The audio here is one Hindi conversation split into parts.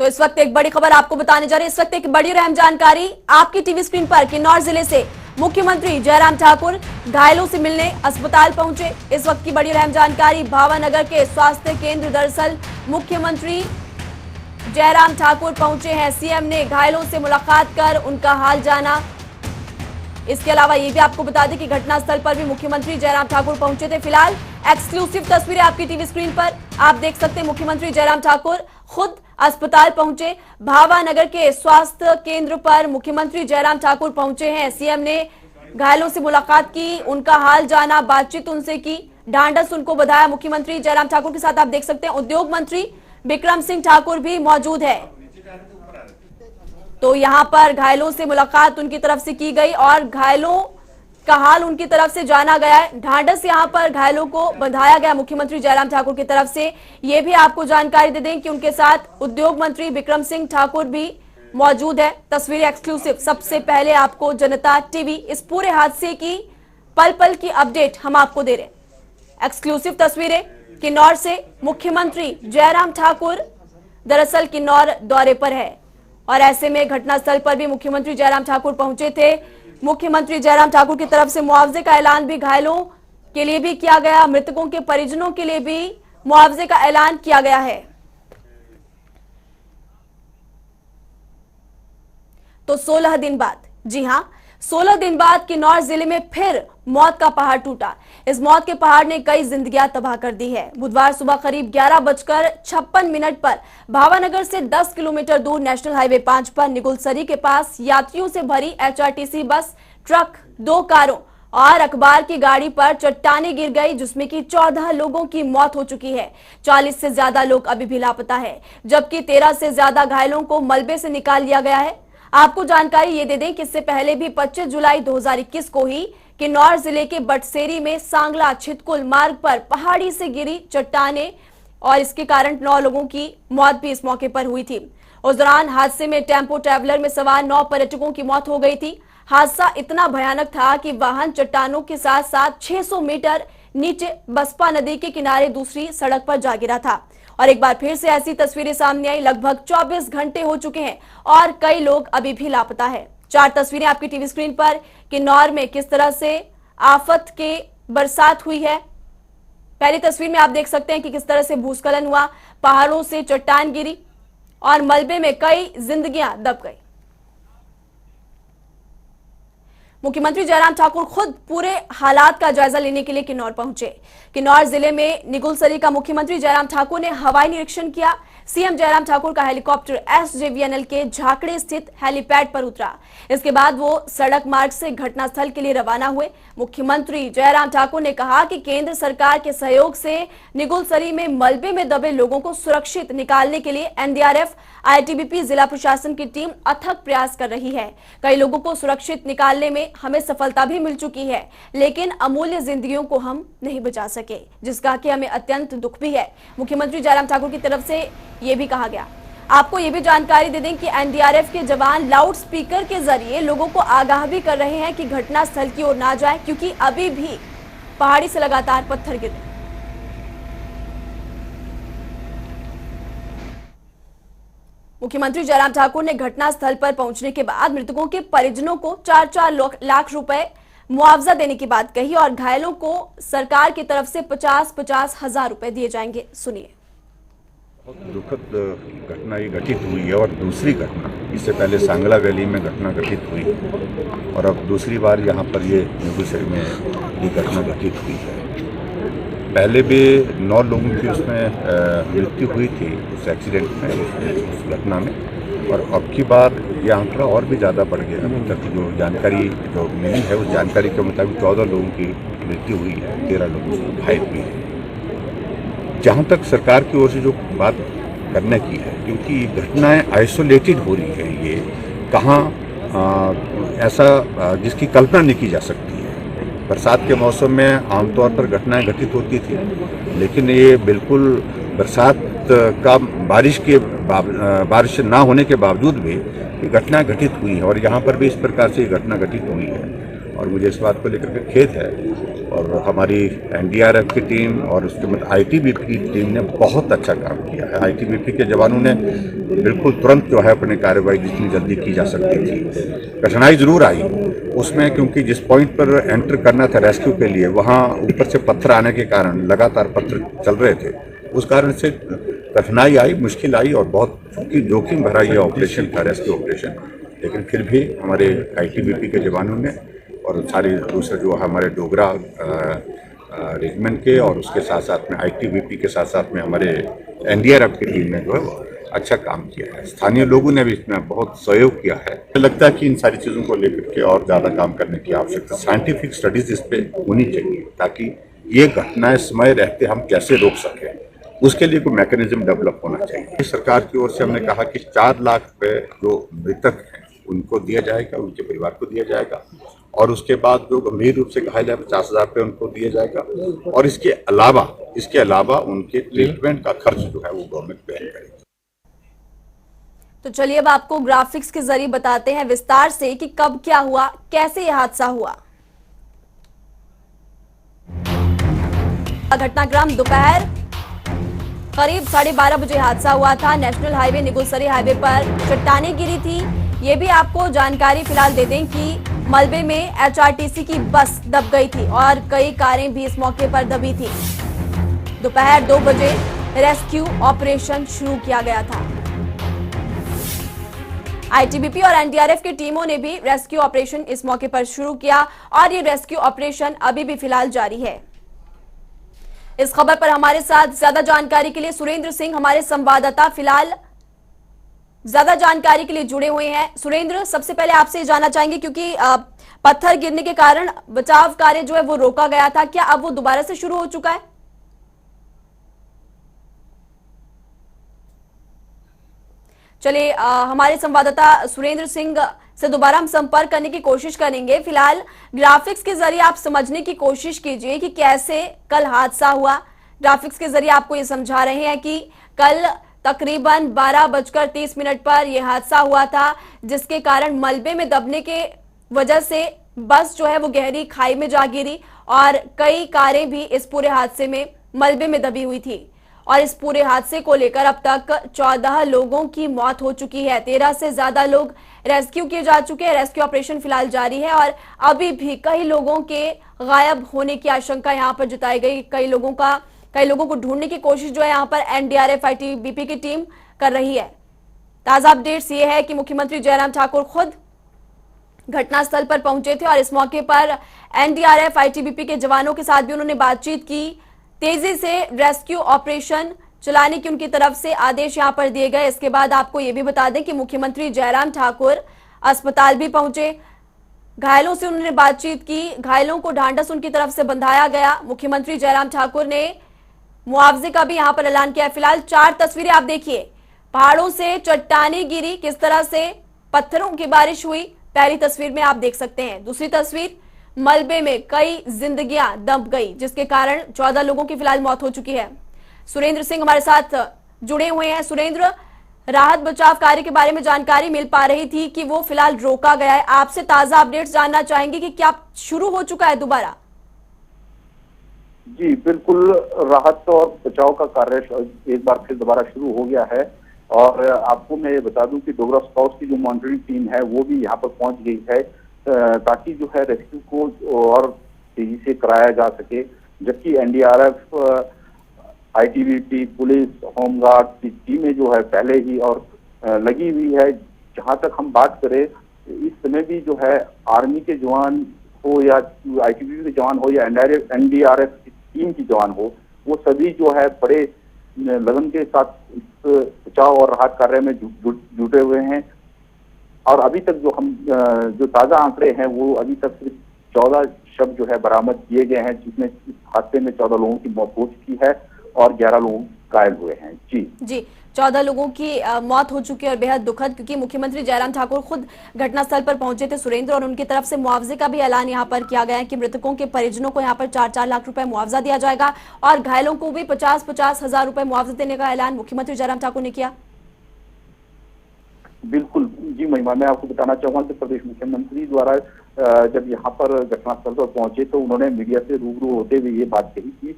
तो इस वक्त एक बड़ी खबर आपको बताने जा रही है। इस वक्त एक बड़ी और अहम जानकारी आपकी टीवी स्क्रीन पर। किन्नौर जिले से मुख्यमंत्री जयराम ठाकुर घायलों से मिलने अस्पताल पहुंचे। इस वक्त की बड़ी और अहम जानकारी भावानगर के स्वास्थ्य केंद्र। दरअसल मुख्यमंत्री जयराम ठाकुर पहुंचे हैं। सीएम ने घायलों से मुलाकात कर उनका हाल जाना। इसके अलावा ये भी आपको बता दें कि घटनास्थल पर भी मुख्यमंत्री जयराम ठाकुर पहुंचे थे। फिलहाल एक्सक्लूसिव तस्वीरें आपकी टीवी स्क्रीन पर आप देख सकते हैं। मुख्यमंत्री जयराम ठाकुर खुद अस्पताल पहुंचे। भावानगर के स्वास्थ्य केंद्र पर मुख्यमंत्री जयराम ठाकुर पहुंचे हैं। सीएम ने घायलों से मुलाकात की, उनका हाल जाना, बातचीत उनसे की, ढांढस उनको बधाया। मुख्यमंत्री जयराम ठाकुर के साथ आप देख सकते हैं उद्योग मंत्री बिक्रम सिंह ठाकुर भी मौजूद है। तो यहां पर घायलों से मुलाकात उनकी तरफ से की गई और घायलों का हाल उनकी तरफ से जाना गया है। ढांढस यहां पर घायलों को बंधाया गया मुख्यमंत्री जयराम ठाकुर की तरफ से। ये भी आपको जानकारी दे दें कि उनके साथ उद्योग मंत्री बिक्रम सिंह ठाकुर भी मौजूद है। तस्वीरें एक्सक्लूसिव। सबसे पहले आपको जनता टीवी इस पूरे हादसे की पल पल की अपडेट हम आपको दे रहे हैं। एक्सक्लूसिव तस्वीरें किन्नौर से। मुख्यमंत्री जयराम ठाकुर दरअसल किन्नौर दौरे पर है और ऐसे में घटनास्थल पर भी मुख्यमंत्री जयराम ठाकुर पहुंचे थे। मुख्यमंत्री जयराम ठाकुर की तरफ से मुआवजे का ऐलान भी घायलों के लिए भी किया गया। मृतकों के परिजनों के लिए भी मुआवजे का ऐलान किया गया है। तो 16 दिन बाद, जी हां, 16 दिन बाद किन्नौर जिले में फिर मौत का पहाड़ टूटा। इस मौत के पहाड़ ने कई जिंदगियां तबाह कर दी है। बुधवार सुबह करीब 11:56 पर भावानगर से 10 किलोमीटर दूर नेशनल हाईवे 5 पर निगुलसरी के पास यात्रियों से भरी एचआरटीसी बस, ट्रक, 2 कारों और अखबार की गाड़ी पर चट्टानें गिर गई, जिसमें कि 14 लोगों की मौत हो चुकी है। 40 से ज्यादा लोग अभी भी लापता है, जबकि 13 से ज्यादा घायलों को मलबे से निकाल लिया गया है। आपको जानकारी ये दे दें कि इससे पहले भी 25 जुलाई 2021 को ही किन्नौर जिले के बटसेरी में सांगला छितकुल मार्ग पर पहाड़ी से गिरी चट्टानें और इसके कारण 9 लोगों की मौत भी इस मौके पर हुई थी। उस दौरान हादसे में टेम्पो ट्रैवलर में सवार 9 पर्यटकों की मौत हो गई थी। हादसा इतना भयानक था कि वाहन चट्टानों के साथ साथ 600 मीटर नीचे बसपा नदी के किनारे दूसरी सड़क पर जा गिरा था। और एक बार फिर से ऐसी तस्वीरें सामने आई। लगभग 24 घंटे हो चुके हैं और कई लोग अभी भी लापता है। 4 तस्वीरें आपकी टीवी स्क्रीन पर। किन्नौर में किस तरह से आफत के बरसात हुई है। पहली तस्वीर में आप देख सकते हैं कि किस तरह से भूस्खलन हुआ, पहाड़ों से चट्टान गिरी और मलबे में कई जिंदगियां दब गई। मुख्यमंत्री जयराम ठाकुर खुद पूरे हालात का जायजा लेने के लिए किन्नौर पहुंचे। किन्नौर जिले में निगुलसरी का मुख्यमंत्री जयराम ठाकुर ने हवाई निरीक्षण किया। सीएम जयराम ठाकुर का हेलीकॉप्टर एसजेवीएनएल के झाकड़े स्थित हेलीपैड पर उतरा। इसके बाद वो सड़क मार्ग से घटनास्थल के लिए रवाना हुए। मुख्यमंत्री जयराम ठाकुर ने कहा कि केंद्र सरकार के सहयोग से निगुलसरी में मलबे में दबे लोगों को सुरक्षित निकालने के लिए एनडीआरएफ, आईटीबीपी, जिला प्रशासन की टीम अथक प्रयास कर रही है। कई लोगों को सुरक्षित निकालने में हमें सफलता भी मिल चुकी है, लेकिन अमूल्य जिंदगियों को हम नहीं बचा सके, जिसका कि हमें अत्यंत दुख भी है। मुख्यमंत्री जयराम ठाकुर की तरफ से ये भी कहा गया। आपको ये भी जानकारी दे दें कि एनडीआरएफ के जवान लाउड स्पीकर के जरिए लोगों को आगाह भी कर रहे हैं कि घटनास्थल की ओर ना जाए, क्योंकि अभी भी पहाड़ी से लगातार पत्थर गिर रहे हैं। मुख्यमंत्री जयराम ठाकुर ने घटनास्थल पर पहुंचने के बाद मृतकों के परिजनों को 4-4 लाख रुपए मुआवजा देने की बात कही और घायलों को सरकार की तरफ से 50-50 हजार रुपए दिए जाएंगे। सुनिए। दुखद घटना ये घटित हुई है और दूसरी घटना, इससे पहले सांगला वैली में घटना घटित हुई और अब दूसरी बार यहाँ पर ये निगुलसरी में ये घटना घटित हुई है। पहले भी 9 लोगों की उसमें मृत्यु हुई थी उस एक्सीडेंट में, उस घटना में, और अब की बार ये आंकड़ा और भी ज़्यादा बढ़ गया। अभी तक जो जानकारी जो मिली है उस जानकारी के मुताबिक 14 लोगों की मृत्यु हुई है, 13 लोगों को घायल हुई है। जहाँ तक सरकार की ओर से जो बात करने की है, क्योंकि घटनाएं आइसोलेटेड हो रही है, ये कहाँ ऐसा जिसकी कल्पना नहीं की जा सकती है। बरसात के मौसम में आमतौर पर घटनाएं घटित होती थी, लेकिन ये बिल्कुल बरसात का बारिश ना होने के बावजूद भी ये घटना घटित हुई है और यहाँ पर भी इस प्रकार से ये घटना घटित हुई है। और मुझे इस बात को लेकर के खेद है। और हमारी एनडीआरएफ की टीम और उसके बाद आईटीबीपी की टीम ने बहुत अच्छा काम किया है। आईटीबीपी के जवानों ने बिल्कुल तुरंत जो है अपनी कार्रवाई जितनी जल्दी की जा सकती थी। कठिनाई जरूर आई उसमें, क्योंकि जिस पॉइंट पर एंटर करना था रेस्क्यू के लिए, वहाँ ऊपर से पत्थर आने के कारण लगातार पत्थर चल रहे थे, उस कारण से कठिनाई आई, मुश्किल आई और बहुत जोखिम भरा यह ऑपरेशन था, रेस्क्यू ऑपरेशन। लेकिन फिर भी हमारे आईटीबीपी के जवानों ने और सारे दूसरे जो हमारे डोगरा रेजिमेंट के और उसके साथ साथ में आईटीबीपी के साथ साथ में हमारे एनडीआरएफ की टीम ने जो है वो अच्छा काम किया है। स्थानीय लोगों ने भी इसमें बहुत सहयोग किया है। मुझे लगता है कि इन सारी चीज़ों को लेकर के और ज़्यादा काम करने की आवश्यकता, साइंटिफिक स्टडीज इस पर होनी चाहिए ताकि ये घटनाएं समय रहते हम कैसे रोक सकें, उसके लिए कोई मैकेनिज्म डेवलप होना चाहिए। सरकार की ओर से हमने कहा कि 4 लाख रुपए जो मृतक हैं उनको दिया जाएगा, उनके परिवार को दिया जाएगा और उसके बाद जो गंभीर रूप से घायल है 50,000 रुपये उनको दिया जाएगा और इसके अलावा उनके ट्रीटमेंट का खर्च जो है वो गवर्नमेंट वहन करेगी। तो चलिए अब आपको ग्राफिक्स के जरिए बताते हैं विस्तार से कि कब क्या हुआ, कैसे यह हादसा हुआ। घटनाक्रम दोपहर करीब 12:30 बजे हादसा हुआ था। नेशनल हाईवे निगुलसरी हाईवे पर चट्टानें गिरी थी। ये भी आपको जानकारी फिलहाल दे दें कि मलबे में एचआरटीसी की बस दब गई थी और कई कारें भी इस मौके पर दबी थी। दोपहर 2 बजे रेस्क्यू ऑपरेशन शुरू किया गया था। आईटीबीपी और एनडीआरएफ की टीमों ने भी रेस्क्यू ऑपरेशन इस मौके पर शुरू किया और ये रेस्क्यू ऑपरेशन अभी भी फिलहाल जारी है। इस खबर पर हमारे साथ ज्यादा जानकारी के लिए सुरेंद्र सिंह हमारे संवाददाता फिलहाल ज्यादा जानकारी के लिए जुड़े हुए हैं। सुरेंद्र, सबसे पहले आपसे जानना चाहेंगे क्योंकि पत्थर गिरने के कारण बचाव कार्य जो है वो रोका गया था, क्या अब वो दोबारा से शुरू हो चुका है? चलिए हमारे संवाददाता सुरेंद्र सिंह से दोबारा हम संपर्क करने की कोशिश करेंगे। फिलहाल ग्राफिक्स के जरिए आप समझने की कोशिश कीजिए कि कैसे कल हादसा हुआ। ग्राफिक्स के जरिए आपको ये समझा रहे हैं कि कल तकरीबन 12:30 पर यह हादसा हुआ था, जिसके कारण मलबे में दबने के वजह से बस जो है वो गहरी खाई में जा गिरी और कई कारें भी इस पूरे हादसे में मलबे में दबी हुई थी। और इस पूरे हादसे को लेकर अब तक 14 लोगों की मौत हो चुकी है। 13 से ज्यादा लोग रेस्क्यू किए जा चुके हैं। रेस्क्यू ऑपरेशन फिलहाल जारी है और अभी भी कई लोगों के गायब होने की आशंका यहाँ पर जताई गई। कई लोगों को ढूंढने की कोशिश जो है यहाँ पर एनडीआरएफ आईटीबीपी की टीम कर रही है। ताजा अपडेट्स ये है कि मुख्यमंत्री जयराम ठाकुर खुद घटनास्थल पर पहुंचे थे और इस मौके पर एनडीआरएफ आईटीबीपी के जवानों के साथ भी उन्होंने बातचीत की। तेजी से रेस्क्यू ऑपरेशन चलाने की उनकी तरफ से आदेश यहां पर दिए गए। इसके बाद आपको यह भी बता दें कि मुख्यमंत्री जयराम ठाकुर अस्पताल भी पहुंचे, घायलों से उन्होंने बातचीत की, घायलों को ढांढस उनकी तरफ से बंधाया गया। मुख्यमंत्री जयराम ठाकुर ने मुआवजे का भी यहां पर ऐलान किया। फिलहाल 4 तस्वीरें आप देखिए, पहाड़ों से चट्टानें गिरी, किस तरह से पत्थरों की बारिश हुई, पहली तस्वीर में आप देख सकते हैं। दूसरी तस्वीर, मलबे में कई जिंदगियां दब गई, जिसके कारण 14 लोगों की फिलहाल मौत हो चुकी है। सुरेंद्र सिंह हमारे साथ जुड़े हुए हैं। सुरेंद्र, राहत बचाव कार्य के बारे में जानकारी मिल पा रही थी कि वो फिलहाल रोका गया है। आपसे ताजा अपडेट्स जानना चाहेंगे कि क्या शुरू हो चुका है दोबारा? जी बिल्कुल, राहत और बचाव का कार्य एक बार फिर दोबारा शुरू हो गया है। और आपको मैं ये बता दूं कि डोगरा स्काउट्स की जो मॉनिटरिंग टीम है वो भी यहाँ पर पहुंच गई है ताकि जो है रेस्क्यू को और तेजी से कराया जा सके। जबकि एनडीआरएफ, आईटीबीपी, पुलिस, होमगार्ड की टीमें जो है पहले ही और लगी हुई है। जहां तक हम बात करें, इस समय भी जो है आर्मी के जवान हो या आईटीबीपी के जवान हो या एनडीआरएफ की टीम की जवान हो, वो सभी जो है बड़े लगन के साथ इस बचाव और राहत कार्य में जुटे हुए हैं। और अभी तक जो ताजा आंकड़े हैं वो अभी तक सिर्फ 14 शव जो है बरामद किए गए हैं, जिसमें इस हादसे में 14 लोगों की मौत हो चुकी है और 11 लोग घायल हुए हैं। जी 14 लोगों की मौत हो चुकी है और बेहद दुखद, क्योंकि मुख्यमंत्री जयराम ठाकुर खुद घटनास्थल पर पहुंचे थे सुरेंद्र, और उनकी तरफ से मुआवजे का भी ऐलान यहां पर किया गया है कि मृतकों के परिजनों को यहां पर 4-4 लाख रुपए मुआवजा दिया जाएगा और घायलों को भी 50-50 हजार रुपए मुआवजा देने का ऐलान मुख्यमंत्री जयराम ठाकुर ने किया। बिल्कुल जी महिमा, मैं आपको बताना चाहूंगा कि प्रदेश मुख्यमंत्री द्वारा जब यहाँ पर घटनास्थल पर पहुंचे तो उन्होंने मीडिया से रूबरू होते हुए ये बात कही कि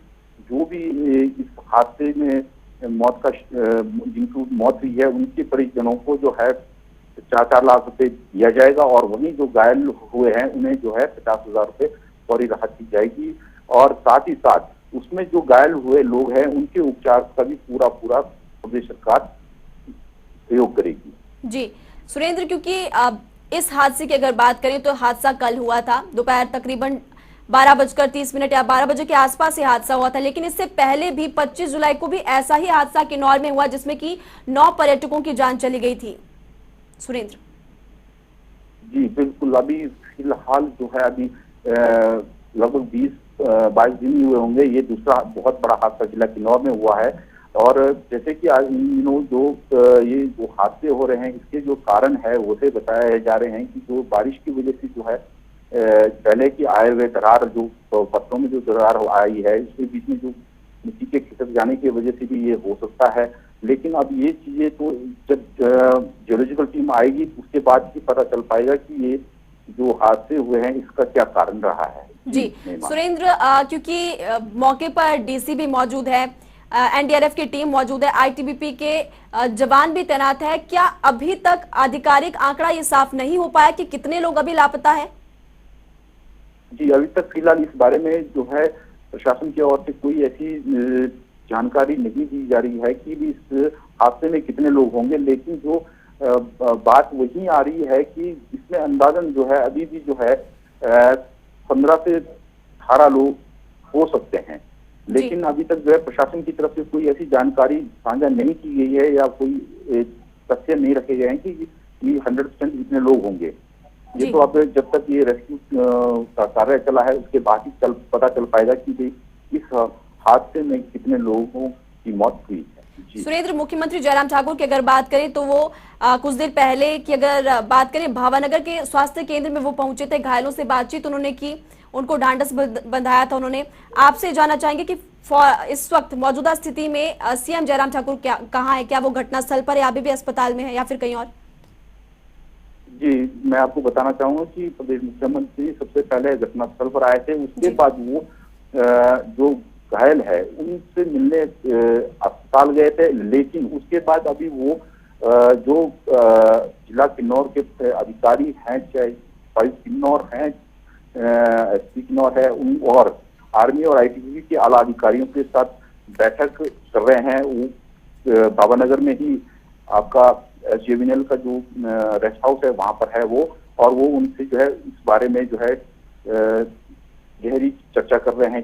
जो भी इस हादसे में मौत का जिनकी मौत हुई है उनके परिजनों को जो है 4-4 लाख रुपए दिया जाएगा और वहीं जो घायल हुए हैं उन्हें जो है 50,000 रुपए फौरी राहत दी जाएगी और साथ ही साथ उसमें जो घायल हुए लोग हैं उनके उपचार का भी पूरा प्रदेश सरकार सहयोग करेगी। जी सुरेंद्र, क्योंकि इस हादसे की अगर बात करें तो हादसा कल हुआ था दोपहर तकरीबन 12:30 या 12 बजे के आसपास ये हादसा हुआ था, लेकिन इससे पहले भी 25 जुलाई को भी ऐसा ही हादसा किन्नौर में हुआ जिसमें कि 9 पर्यटकों की जान चली गई थी। सुरेंद्र जी बिल्कुल, अभी फिलहाल जो है अभी लगभग 20-22 दिन हुए होंगे, ये दूसरा बहुत बड़ा हादसा जिला किन्नौर में हुआ है। और जैसे कि आज जो ये जो हादसे हो रहे हैं इसके जो कारण है वो से बताए जा रहे हैं कि जो बारिश की वजह से जो है पहले की आए हुए दरार जो पत्तों में जो दरार आई है इसके बीच में जो मिट्टी के खिसक जाने की वजह से भी ये हो सकता है। लेकिन अब ये चीजें तो जब जियोलॉजिकल टीम आएगी उसके बाद ही पता चल पाएगा कि ये जो हादसे हुए हैं इसका क्या कारण रहा है। जी सुरेंद्र, क्योंकि मौके पर डीसी भी मौजूद है, एनडीआरएफ की टीम मौजूद है, आईटीबीपी के जवान भी तैनात है, क्या अभी तक आधिकारिक आंकड़ा ये साफ नहीं हो पाया कि कितने लोग अभी लापता है? जी अभी तक फिलहाल इस बारे में जो है प्रशासन की ओर से कोई ऐसी जानकारी नहीं दी जा रही है कि भी इस हादसे में कितने लोग होंगे, लेकिन जो बात वही आ रही है कि इसमें अंदाजन जो है अभी भी जो है 15 से 18 लोग हो सकते हैं, लेकिन अभी तक जो है प्रशासन की तरफ से कोई ऐसी जानकारी साझा नहीं की गई है या कोई तथ्य नहीं रखे गए हैं कि 100% इतने लोग होंगे। ये तो अब जब तक ये रेस्क्यू का कार्य चला है उसके बाद ही पता चल पाएगा कि इस हादसे में कितने लोगों की मौत हुई है। सुरेंद्र, मुख्यमंत्री जयराम ठाकुर की अगर बात करें तो वो कुछ देर पहले की अगर बात करें भावानगर के स्वास्थ्य केंद्र में वो पहुंचे थे, घायलों से बातचीत उन्होंने की, उनको ढांढस बंधाया था उन्होंने। आपसे जानना चाहेंगे कि इस वक्त मौजूदा स्थिति में सीएम जयराम ठाकुर कहाँ है, क्या वो घटनास्थल पर या अभी भी अस्पताल में है या फिर कहीं और? जी मैं आपको बताना चाहूंगा कि प्रदेश मुख्यमंत्री सबसे पहले घटनास्थल पर आए थे, उसके बाद वो जो घायल है उनसे मिलने अस्पताल गए थे, लेकिन उसके बाद अभी वो जो जिला किन्नौर के अधिकारी हैं, चाहे किन्नौर हैं, एसपी किन्नौर है, उन और आर्मी और आईटीबीपी के आला अधिकारियों के साथ बैठक कर रहे हैं। वो भावानगर में ही आपका जेवीएनएल का जो रेस्ट हाउस है वहां पर है वो, और वो उनसे जो है इस बारे में जो है गहरी चर्चा कर रहे हैं।